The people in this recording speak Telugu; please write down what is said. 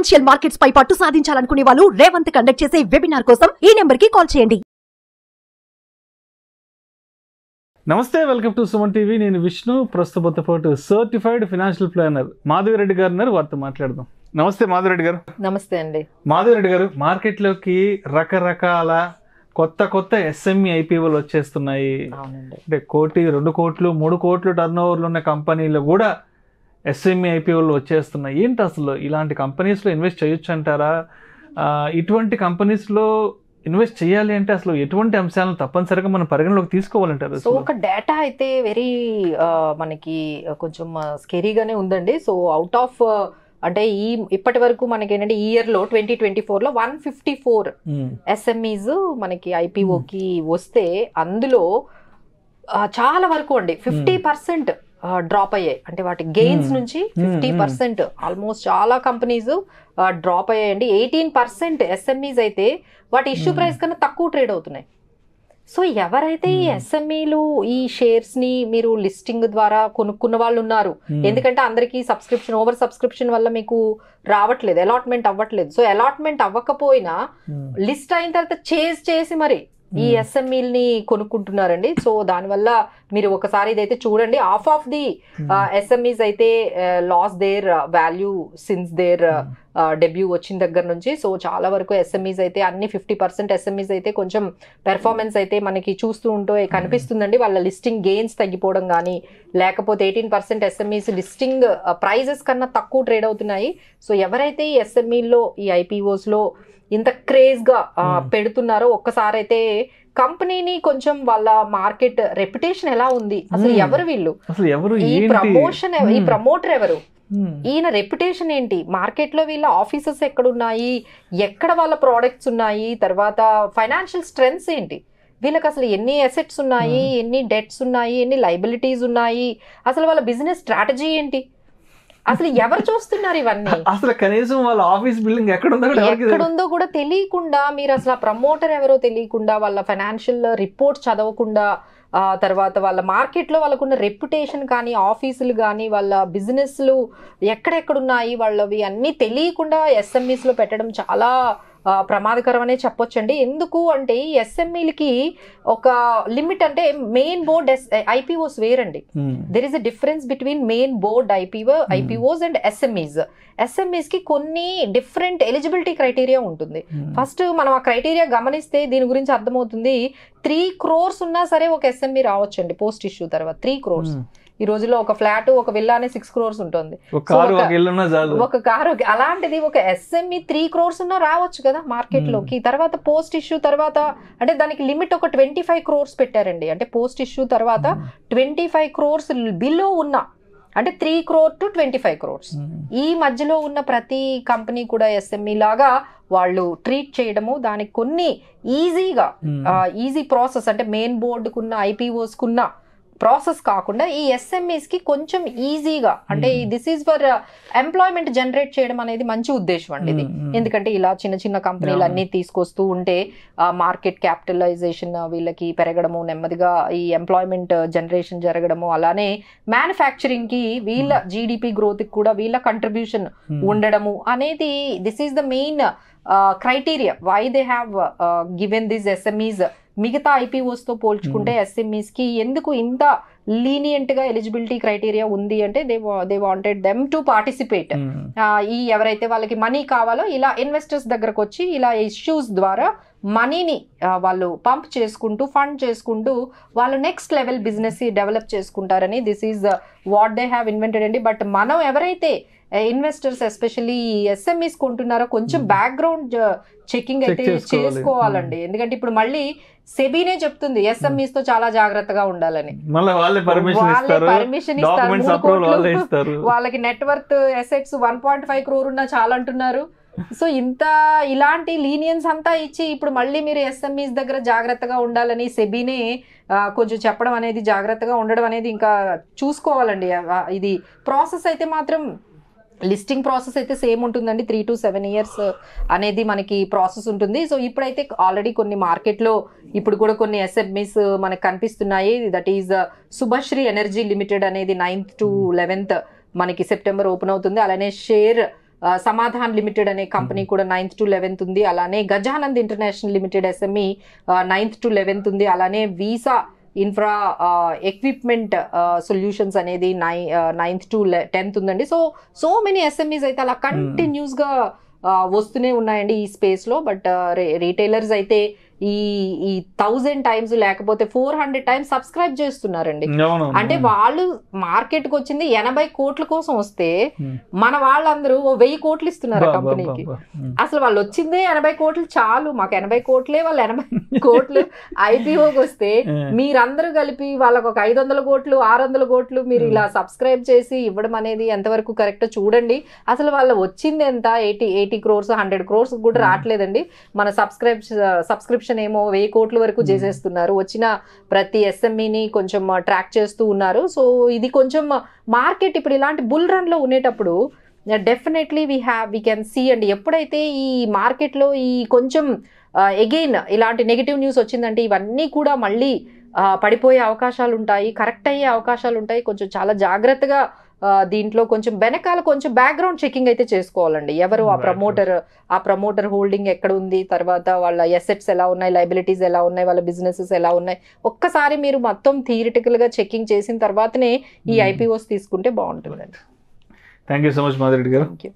ఫైనాన్షియల్ మార్కెట్స్ పై పట్టు సాధించాలనుకునే వాళ్ళు రేవంత్ కండక్ట్ చేసే వెబినార్ కోసం ఈ నెంబర్ కి కాల్ చేయండి. నమస్తే, వెల్కమ్ టు సుమన్ టీవీ. నేను విష్ణు. ప్రస్తుత పాటు సర్టిఫైడ్ ఫైనాన్షియల్ ప్లానర్ మాధవిరెడ్డి గారు ఉన్నారు. వారితో మాట్లాడదాం. నమస్తే మాధవిరెడ్డి గారు. నమస్తే అండి. మాధవిరెడ్డి గారు, మార్కెట్లోకి రకరకాల కొత్త ఎస్ఎంఈ ఐపీఓలు వచ్చేస్తున్నాయి. అంటే 1 కోటి 2 కోట్లు 3 కోట్లు టర్న్ ఓవర్లు ఉన్న కంపెనీలు కూడా ఎస్ఎంఈ ఐపీఓలు వచ్చేస్తున్నాయి. ఏంటి అసలు ఇలాంటి కంపెనీస్లో ఇన్వెస్ట్ చేయొచ్చు అంటారా? ఇటువంటి కంపెనీస్లో ఇన్వెస్ట్ చేయాలి అంటే అసలు ఎటువంటి అంశాలను తప్పనిసరిగా మనం పరిగణలోకి తీసుకోవాలంటారు? సో ఒక డేటా అయితే వెరీ మనకి కొంచెం స్కెరీగానే ఉందండి. సో అవుట్ ఆఫ్ అంటే ఇప్పటి వరకు మనకి ఏంటంటే ఈ ఇయర్లో 2024లో 154 ఎస్ఎంఈస్ మనకి ఐపీఓకి వస్తే అందులో చాలా వరకు అండి 50% డ్రాప్ అయ్యాయి. అంటే వాటి గెయిన్స్ నుంచి 50% ఆల్మోస్ట్ చాలా కంపెనీస్ డ్రాప్ అయ్యాయండి. 18% ఎస్ఎంఈస్ అయితే వాటి ఇష్యూ ప్రైస్ కన్నా తక్కువ ట్రేడ్ అవుతున్నాయి. సో ఎవరైతే ఈ ఎస్ఎంఈలు ఈ షేర్స్ ని మీరు లిస్టింగ్ ద్వారా కొనుక్కున్న వాళ్ళు ఉన్నారు, ఎందుకంటే అందరికీ సబ్స్క్రిప్షన్ ఓవర్ సబ్స్క్రిప్షన్ వల్ల మీకు రావట్లేదు, అలాట్మెంట్ అవ్వట్లేదు. సో అలాట్మెంట్ అవ్వకపోయినా లిస్ట్ అయిన తర్వాత చేజ్ చేసి మరి ఈ ఎస్ఎంఈల్ని కొనుక్కుంటున్నారండి. సో దానివల్ల మీరు ఒకసారి ఇదైతే చూడండి. హాఫ్ ఆఫ్ ది ఎస్ఎంఈస్ అయితే loss their value since their debut వచ్చిన దగ్గర నుంచి. సో చాలా వరకు ఎస్ఎంఈస్ అయితే అన్ని 50% ఎస్ఎంఈస్ అయితే కొంచెం పెర్ఫార్మెన్స్ అయితే మనకి చూస్తూ ఉంటూ కనిపిస్తుందండి. వాళ్ళ లిస్టింగ్ గెయిన్స్ తగ్గిపోవడం కానీ, లేకపోతే 18% ఎస్ఎంఈస్ లిస్టింగ్ ప్రైజెస్ కన్నా తక్కువ ట్రేడ్ అవుతున్నాయి. సో ఎవరైతే ఈ ఎస్ఎంఈల్లో ఈ ఐపీఓస్లో ఇంత క్రేజ్గా పెడుతున్నారో ఒక్కసారి అయితే కంపెనీని కొంచెం వాళ్ళ మార్కెట్ రెప్యుటేషన్ ఎలా ఉంది, అసలు ఎవరు వీళ్ళు, ఈ ప్రమోషన్ ఈ ప్రమోటర్ ఎవరు, ఈయన రెప్యుటేషన్ ఏంటి, మార్కెట్లో వీళ్ళ ఆఫీసెస్ ఎక్కడున్నాయి, ఎక్కడ వాళ్ళ ప్రోడక్ట్స్ ఉన్నాయి, తర్వాత ఫైనాన్షియల్ స్ట్రెంగ్స్ ఏంటి, వీళ్ళకి అసలు ఎన్ని అసెట్స్ ఉన్నాయి, ఎన్ని డెట్స్ ఉన్నాయి, ఎన్ని లైబిలిటీస్ ఉన్నాయి, అసలు వాళ్ళ బిజినెస్ స్ట్రాటజీ ఏంటి, అసలు ఎవరు చూస్తున్నారు ఇవన్నీ, అసలు కనీసం వాళ్ళ ఆఫీస్ బిల్డింగ్ ఎక్కడుందో కూడా తెలియకుండా, మీరు అసలు ఆ ప్రమోటర్ ఎవరో తెలియకుండా, వాళ్ళ ఫైనాన్షియల్ రిపోర్ట్స్ చదవకుండా, తర్వాత వాళ్ళ మార్కెట్లో వాళ్ళకున్న రెప్యుటేషన్ కానీ, ఆఫీసులు కానీ, వాళ్ళ బిజినెస్లు ఎక్కడెక్కడున్నాయి వాళ్ళవి అన్నీ తెలియకుండా ఎస్ఎంఈస్లో పెట్టడం చాలా ప్రమాదకరం అనే చెప్పొచ్చండి. ఎందుకు అంటే ఈ ఎస్ఎంఈలకి ఒక లిమిట్, అంటే మెయిన్ బోర్డ్ ఐపీఓస్ వేరండి. There is a difference between main board IPOs and SMEs. SMEs కి కొన్ని డిఫరెంట్ ఎలిజిబిలిటీ క్రైటీరియా ఉంటుంది. ఫస్ట్ మనం ఆ క్రైటీరియా గమనిస్తే దీని గురించి అర్థమవుతుంది. 3 crores ఉన్నా సరే ఒక ఎస్ఎంఈ రావచ్చండి పోస్ట్ ఇష్యూ తర్వాత. 3 crores ఈ రోజులో ఒక ఫ్లాట్, ఒక విల్లానే 6 crores ఉంటుంది, ఒక కారు. అలాంటిది ఒక ఎస్ఎంఈ 3 crores ఉన్నా రావచ్చు కదా మార్కెట్ లోకి. తర్వాత పోస్ట్ ఇష్యూ తర్వాత అంటే దానికి లిమిట్ ఒక 25 crores పెట్టారండి. అంటే పోస్ట్ ఇష్యూ తర్వాత 25 crores బిలో ఉన్న, అంటే 3 crore to 25 crores ఈ మధ్యలో ఉన్న ప్రతి కంపెనీ కూడా ఎస్ఎంఈ లాగా వాళ్ళు ట్రీట్ చేయడము, దానికి కొన్ని ఈజీ ప్రాసెస్, అంటే మెయిన్ బోర్డుకున్న ఐపీఓస్కున్న ప్రాసెస్ కాకుండా ఈ ఎస్ఎంఈస్ కి కొంచెం ఈజీగా, అంటే this is for employment generate చేయడం అనేది మంచి ఉద్దేశం అండి ఇది. ఎందుకంటే ఇలా చిన్న కంపెనీలు అన్ని తీసుకొస్తూ ఉంటే మార్కెట్ క్యాపిటలైజేషన్ వీళ్ళకి పెరగడము, నెమ్మదిగా ఈ ఎంప్లాయ్మెంట్ జనరేషన్ జరగడము, అలానే మ్యానుఫ్యాక్చరింగ్ కి వీళ్ళ జీడిపి గ్రోత్ కి కూడా వీళ్ళ కంట్రిబ్యూషన్ ఉండడము అనేది this is the main criteria why they have given this SMEs. మిగతా ఐపీఓస్ తో పోల్చుకుంటే ఎస్ఎంఈస్ కి ఎందుకు ఇంత లీనియంట్ గా ఎలిజిబిలిటీ క్రైటీరియా ఉంది అంటే they wanted them to participate. ఈ ఎవరైతే వాళ్ళకి మనీ కావాలో ఇలా ఇన్వెస్టర్స్ దగ్గరకు వచ్చి ఇలా ఇష్యూస్ ద్వారా మనీని వాళ్ళు పంప్ చేసుకుంటూ, ఫండ్ చేసుకుంటూ వాళ్ళు నెక్స్ట్ లెవెల్ బిజినెస్ డెవలప్ చేసుకుంటారని this is what they have invented అండి. బట్ మనం ఎవరైతే ఇన్వెస్టర్స్ ఎస్పెషల్లీ ఎస్ఎంఈస్ కొంటున్నారో కొంచెం బ్యాక్గ్రౌండ్ చెకింగ్ అయితే చేసుకోవాలండి. ఎందుకంటే ఇప్పుడు మళ్ళీ సెబీనే చెప్తుంది ఎస్ఎంఈస్ తో చాలా జాగ్రత్తగా ఉండాలని. వాళ్ళే పర్మిషన్ ఇస్తారు, వాళ్ళకి నెట్వర్త్ అసెట్స్ 1.5 crore ఉన్నా చాలా అంటున్నారు. సో ఇలాంటి లీనియన్స్ అంతా ఇచ్చి ఇప్పుడు మళ్ళీ మీరు ఎస్ఎంఈస్ దగ్గర జాగ్రత్తగా ఉండాలని సెబీనే కొంచెం చెప్పడం అనేది, జాగ్రత్తగా ఉండడం అనేది ఇంకా చూసుకోవాలండి. ఇది ప్రాసెస్ అయితే మాత్రం లిస్టింగ్ ప్రాసెస్ అయితే సేమ్ ఉంటుందండి. 3 to 7 years అనేది మనకి ప్రాసెస్ ఉంటుంది. సో ఇప్పుడైతే ఆల్రెడీ కొన్ని మార్కెట్లో ఇప్పుడు కూడా కొన్ని ఎస్ఎంఈస్ మనకు కనిపిస్తున్నాయి. That is Subhashree energy limited అనేది 9th to 11th మనకి సెప్టెంబర్ ఓపెన్ అవుతుంది. అలానే షేర్ సమాధాన్ లిమిటెడ్ అనే కంపెనీ కూడా 9th to 11th ఉంది. అలానే Gajanand international limited SME 9th to 11th ఉంది. అలానే వీసా ఇన్ఫ్రా ఎక్విప్మెంట్ సొల్యూషన్స్ అనేది 9th to 10th ఉందండి. సో మెనీ SMEs అయితే అలా కంటిన్యూస్ గా వస్తూనే ఉన్నాయండి ఈ స్పేస్ లో. బట్ రీటైలర్స్ అయితే ఈ 1000 times లేకపోతే 400 times సబ్స్క్రైబ్ చేస్తున్నారండి. అంటే వాళ్ళు మార్కెట్ కి వచ్చింది 80 కోట్ల కోసం వస్తే మన వాళ్ళందరూ 1000 కోట్లు ఇస్తున్నారు కంపెనీకి. అసలు వాళ్ళు వచ్చిందే 80 కోట్లు చాలు, మాకు 80 కోట్లే, వాళ్ళు 80 కోట్లు IPOకి వస్తే మీరందరూ కలిపి వాళ్ళకు ఒక 500 కోట్లు 600 కోట్లు మీరు ఇలా సబ్స్క్రైబ్ చేసి ఇవ్వడం అనేది ఎంతవరకు కరెక్ట్ చూడండి. అసలు వాళ్ళు వచ్చింది ఎంత, 80 crores 100 crores కూడా రావట్లేదండి. మన సబ్స్క్రిప్షన్ ఏమో 1000 కోట్ల వరకు చేసేస్తున్నారు. వచ్చిన ప్రతి SMEని కొంచెం ట్రాక్ చేస్తూ ఉన్నారు. సో ఇది కొంచెం మార్కెట్ ఇప్పుడు ఇలాంటి బుల్ రన్ లో ఉండేటప్పుడు డెఫినెట్లీ వీ కెన్ సీ అండి. ఎప్పుడైతే ఈ మార్కెట్లో ఈ కొంచెం అగైన్ ఇలాంటి నెగిటివ్ న్యూస్ వచ్చిందంటే ఇవన్నీ కూడా మళ్ళీ పడిపోయే అవకాశాలు ఉంటాయి, కరెక్ట్ అయ్యే అవకాశాలు ఉంటాయి. కొంచెం చాలా జాగ్రత్తగా దీంట్లో కొంచెం వెనకాల కొంచెం బ్యాక్గ్రౌండ్ చెకింగ్ అయితే చేసుకోవాలండి. ఎవరు ఆ ప్రమోటర్ హోల్డింగ్ ఎక్కడ ఉంది, తర్వాత వాళ్ళ ఎసెట్స్ ఎలా ఉన్నాయి, లయబిలిటీస్ ఎలా ఉన్నాయి, వాళ్ళ బిజినెసెస్ ఎలా ఉన్నాయి, ఒక్కసారి మీరు మొత్తం థియరిటికల్ గా చెకింగ్ చేసిన తర్వాతనే ఈ IPOs తీసుకుంటే బాగుంటుందండి. Thank you so much Madhureddy గారు. Thank you.